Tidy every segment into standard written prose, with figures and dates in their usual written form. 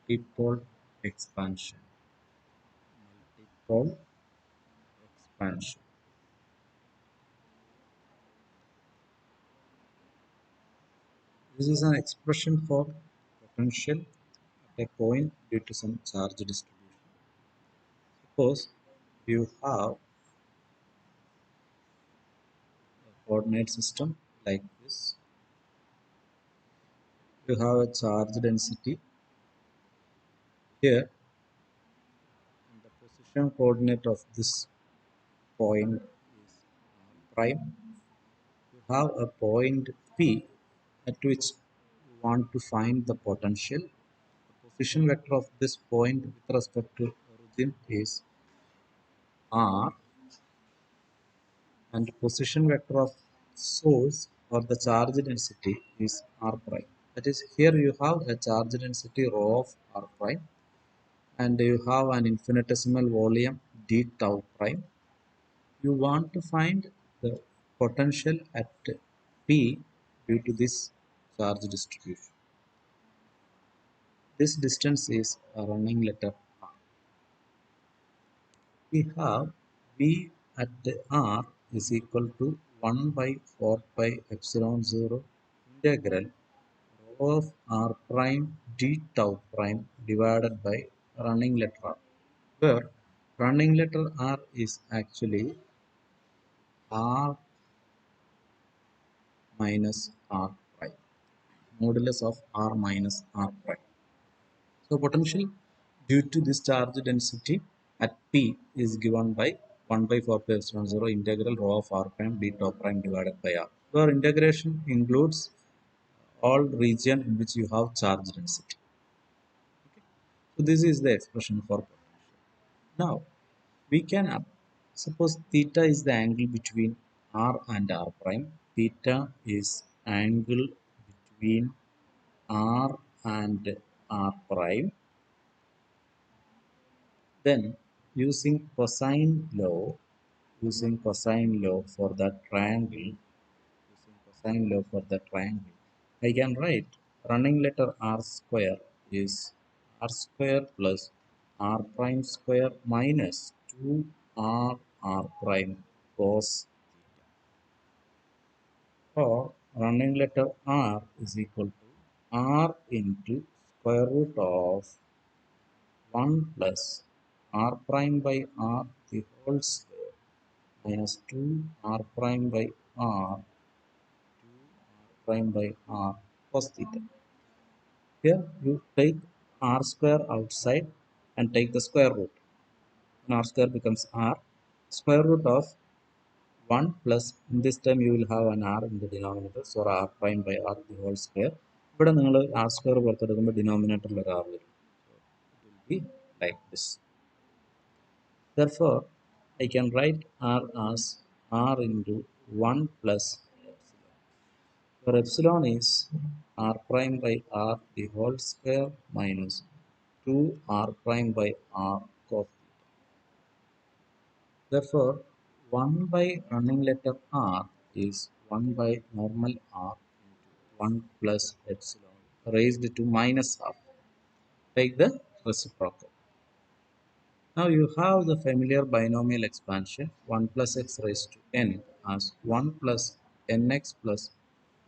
multipole expansion. Multipole expansion. This is an expression for potential at a point due to some charge distribution. Suppose you have a coordinate system like this. You have a charge density here, and the position coordinate of this point is r prime. You have a point P at which you want to find the potential. The position vector of this point with respect to origin is r, and position vector of source or the charge density is r prime. That is, here you have a charge density rho of r prime, and you have an infinitesimal volume d tau prime. You want to find the potential at P due to this charge distribution. This distance is a running letter R. We have V at R is equal to 1 by 4 pi epsilon 0 integral rho of R prime d tau prime divided by running letter R, where running letter R is actually R minus R prime, modulus of R minus R prime. So potential due to this charge density at P is given by 1 by 4 pi epsilon 0 integral rho of R prime d tau prime divided by R, where integration includes all region in which you have charge density. Okay. So this is the expression for potential. Now we can suppose theta is the angle between R and R prime. Theta is angle between R and R prime. Then using cosine law for that triangle, I can write running letter R square is R square plus R prime square minus 2R R prime cos theta. Or running letter R is equal to R into square root of 1 plus R prime by R the whole square minus 2 R prime by R prime by R cos theta. Here you take R square outside and take the square root. And R square becomes R. Square root of 1 plus, in this time you will have an R in the denominator, so R prime by R the whole square. But R square denominator R will be like this. Therefore, I can write R as R into 1 plus epsilon, where epsilon is R prime by R the whole square minus 2 R prime by R cos theta. Therefore, 1 by running letter R is 1 by normal R into 1 plus epsilon raised to minus half. Take the reciprocal. Now you have the familiar binomial expansion 1 plus x raised to n as 1 plus nx plus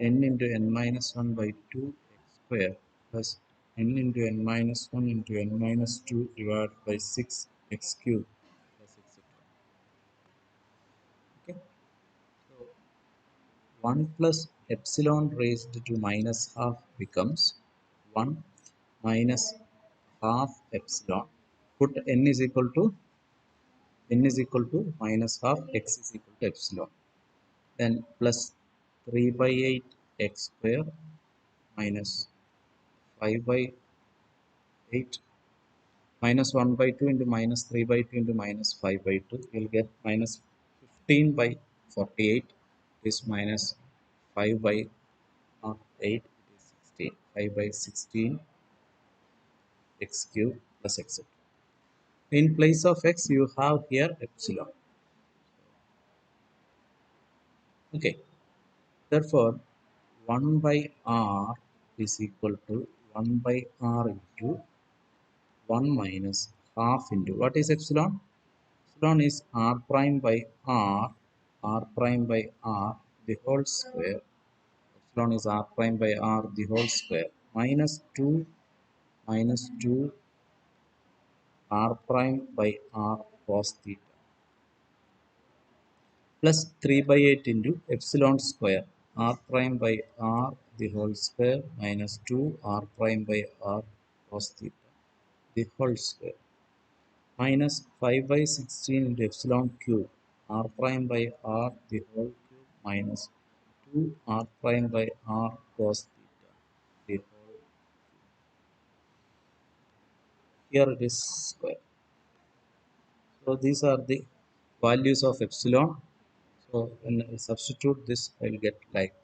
n into n minus 1 by 2 x square plus n into n minus 1 into n minus 2 divided by 6 x cube plus etc. Okay. So 1 plus epsilon raised to minus half becomes 1 minus half epsilon. Put n is equal to minus half, x is equal to epsilon. Then plus 3 by 8 x square minus 5 by 8 minus 1 by 2 into minus 3 by 2 into minus 5 by 2. You'll get minus 15 by 48 is minus 5 by not 8, it is 16. 5 by 16 x cube plus etc. In place of x, you have here epsilon. Okay. Therefore, 1 by r is equal to 1 by r into 1 minus half into what is epsilon? Epsilon is r prime by r prime by r the whole square. Epsilon is r prime by r the whole square minus 2 r prime by r cos theta plus 3 by 8 into epsilon square r prime by r the whole square minus 2 r prime by r cos theta the whole square minus 5 by 16 into epsilon cube r prime by r the whole cube minus 2 r prime by r cos theta the whole. Here it is square. So these are the values of epsilon. So when I substitute this, I will get like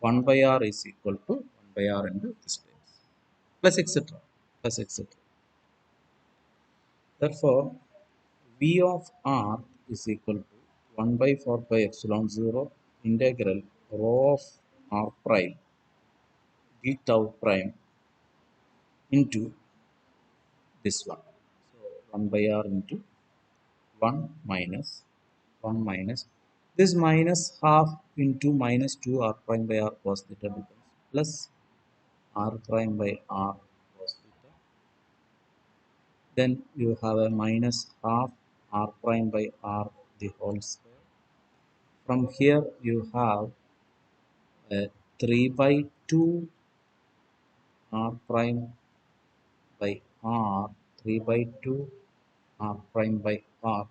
1 by r is equal to 1 by r into this place plus etc. plus etc. Therefore, v of r is equal to 1 by 4 by epsilon 0 integral rho of r prime d tau prime into this one. So 1 by r into 1 minus 1 minus this minus half into minus 2 r prime by r cos theta becomes plus r prime by r cos theta. Then you have a minus half r prime by r the whole square. From here you have a 3 by 2 r prime by r 3 by 2 r prime by r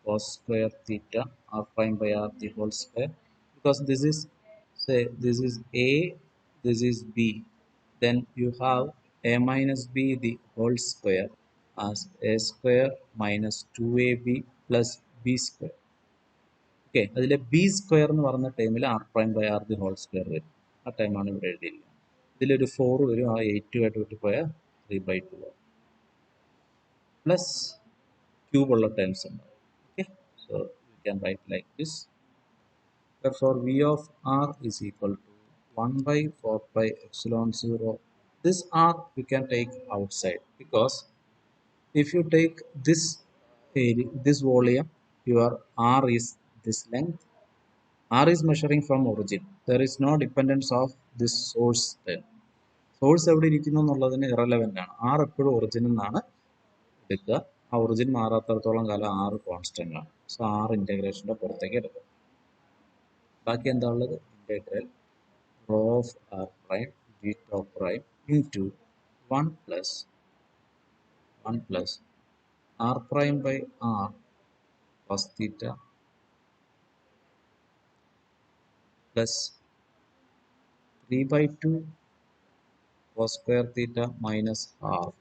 cos square theta r prime by r the whole square because this is say this is a, this is b, then you have a minus b the whole square as a square minus 2ab plus b square. Okay, അതിലെ b square എന്ന് പറഞ്ഞ ടൈമിൽ r prime by r the whole square വരും. ആ ടൈമാണ് ഇവിടെ എഴുതിയിരിക്കുന്നത്. ഇതിലൊരു 4 വരും, ആ 8 ആയിട്ട് വിട്ടുപോയാൽ 3/2 പ്ലസ് ക്യൂബ് ഉള്ള ടൈംസ് ഉണ്ടാവും. Okay, so you can write like this. Therefore, V of R is equal to 1 by 4 pi epsilon 0. This R we can take outside because if you take this area, this volume, your R is this length. R is measuring from origin. There is no dependence of this source then. Source എവിടെ ഇരിക്കുന്നു എന്നുള്ളതിന് irrelevant ആണ്. R എപ്പോഴും ഒറിജിനിൽ നിന്നാണ് എടുക്കുക. ആ origin മാറാത്തടത്തോളം കാലം ആർ കോൺസ്റ്റൻ്റ് ആണ്. സോ ആർ ഇൻറ്റഗ്രേഷൻ്റെ പുറത്തേക്ക് എടുക്കുക. ബാക്കി എന്താ ഉള്ളത്? Integral rho of r prime d tau prime into 1 plus r prime by r cos theta plus 3 by 2 cos square theta minus half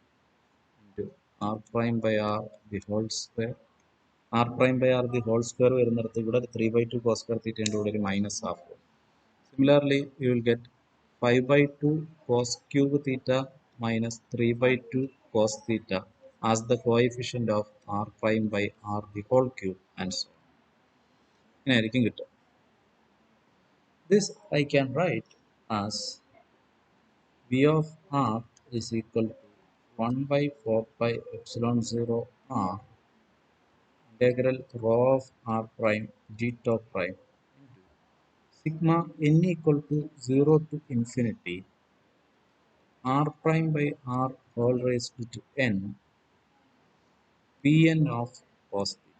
into r prime by r the whole square. R prime by r the whole square വരുന്നിടത്ത് ഇവിടെ 3/2 cos square theta ൻ്റെ കൂടെ ഒരു minus half. Similarly, you will get 5/2 cos cube theta minus 3/2 cos theta as the coefficient of r prime by r the whole cube and so on. ഇങ്ങനെയായിരിക്കും കിട്ടുക. This I can write as V of r is equal to 1 by 4 pi epsilon 0 r integral rho of r prime d tau prime sigma n equal to 0 to infinity r prime by r whole raised to n Pn of cos theta.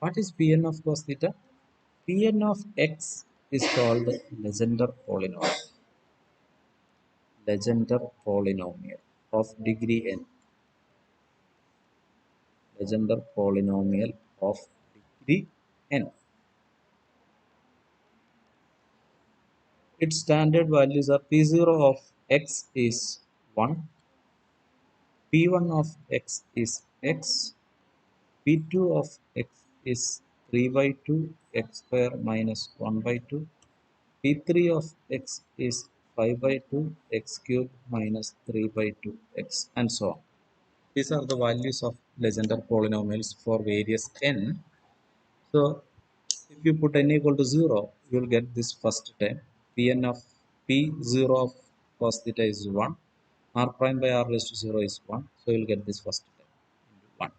What is Pn of cos theta? Pn of x is called Legendre polynomial. Legendre polynomial of degree n. Legendre polynomial of degree n. Its standard values are P0 of x is 1, P1 of x is x, P2 of x is 3/2 x square minus 1/2, P3 of x is 5/2 x cube minus 3/2 x and so on. These are the values of Legendre polynomials for various n. So if you put n equal to 0, you will get this first term. Pn of P0 of cos theta is 1. R prime by R raised to 0 is 1. So you'll get this first term, 1.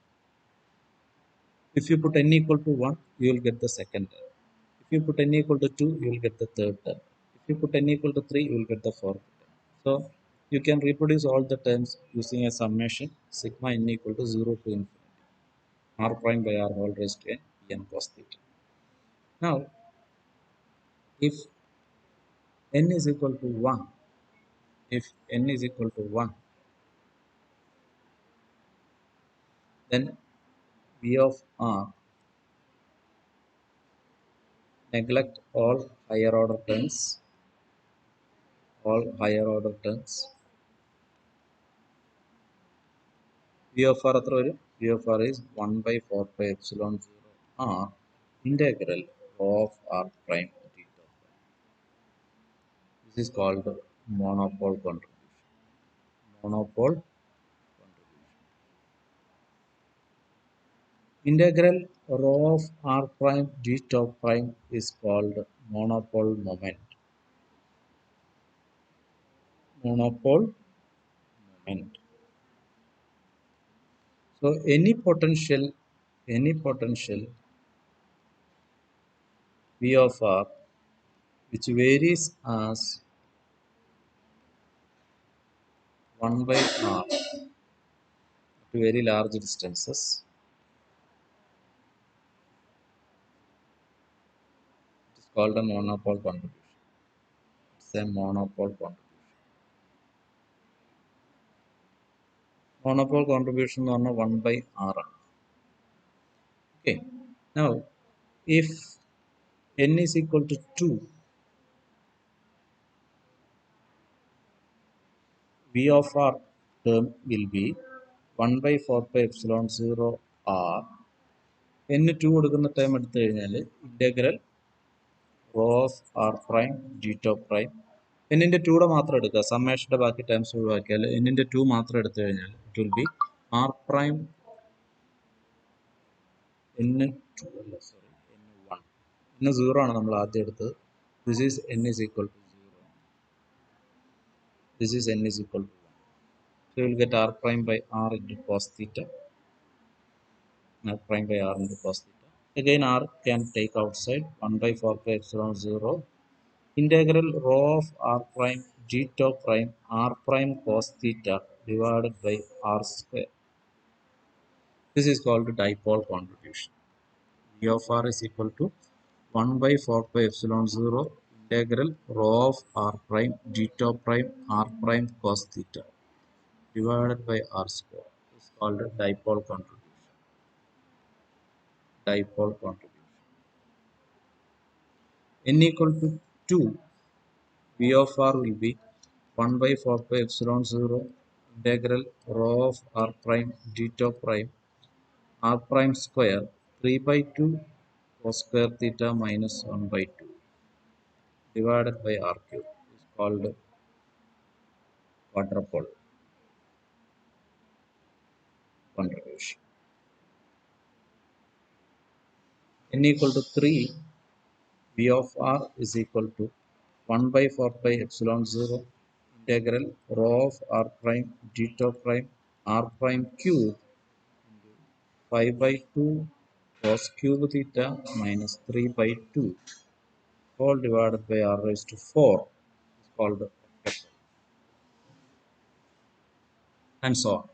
If you put n equal to 1, you will get the second term. If you put n equal to 2, you will get the third term. If you put n equal to 3, you will get the fourth term. So you can reproduce all the terms using a summation sigma n equal to 0 to infinity. R prime by R whole raised to n Pn cos theta. Now, if n is equal to 1, if n is equal to 1, then V of R neglect all higher order terms. V of R എത്ര വരും? V of R is 1 by 4 pi epsilon 0 R integral of R prime theta. This is called monopole contribution. Monopole contribution. Integral rho of R prime d top prime is called monopole moment. Monopole moment. So any potential V of R which varies as 1 by R to very large distances, it is called a monopole contribution. It's a monopole contribution. Monopole contribution on a 1 by R. Okay. Now, if n is equal to 2, V of R term will be 1 by 4 pi epsilon 0 R. n 2 കൊടുക്കുന്ന time എടുത്തു കഴിഞ്ഞാൽ integral row of R prime G top prime എന്നിന്റെ 2 മാത്രം എടുക്കുക. സമ്മേഷന്റെ ബാക്കി times ഒഴിവാക്കിയാൽ എന്നിന്റെ 2 മാത്രം എടുത്തു കഴിഞ്ഞാൽ it will be r prime n 2 അല്ല സോറി n 1 n 0 ആണ് നമ്മൾ ആദ്യം എടുത്തത്. This is n is equal to 0. This is n is equal to 1. So you will get r prime by r into cos theta. R prime by r into cos theta. Again r can take outside 1 by 4 pi epsilon 0 integral rho of r prime g top prime r prime cos theta divided by r square. This is called dipole contribution. V of r is equal to 1 by 4 pi epsilon 0 integral rho of r prime g top prime r prime cos theta divided by r square. This is called dipole contribution. Dipole contribution. N equal to 2, V of r will be 1 by 4 pi epsilon 0 integral rho of r prime d top prime r prime square 3 by 2 cos square theta minus 1 by 2 divided by r cube is called quadrupole contribution. N equal to 3, V of r is equal to 1 by 4 pi epsilon 0 integral rho of r prime d top prime r prime cube 5 by 2 cos cube theta minus 3 by 2 whole divided by r raised to 4 is called octuple, and so on.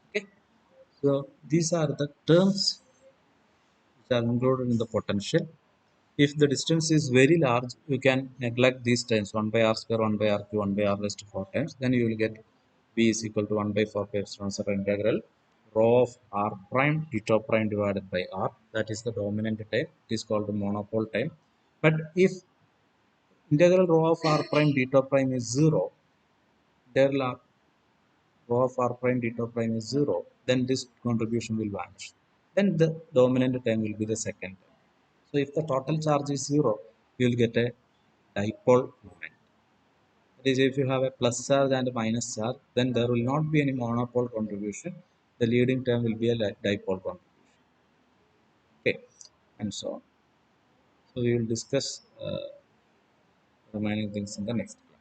Okay, so these are the terms which are included in the potential. If the distance is very large, you can neglect these terms 1 by r square, 1 by r cube, 1 by r raised to 4 times. Then you will get v is equal to 1 by 4 pi epsilon 0 integral rho of r prime d top prime divided by r. That is the dominant time. It is called the monopole time. But if integral rho of r prime d top prime is 0, integral rho of r prime d top prime is 0, then this contribution will vanish. Then the dominant term will be the second term. So if the total charge is 0, you will get a dipole moment. That is, if you have a plus charge and a minus charge, then there will not be any monopole contribution. The leading term will be a dipole contribution. Okay, and so on. So we will discuss remaining things in the next class.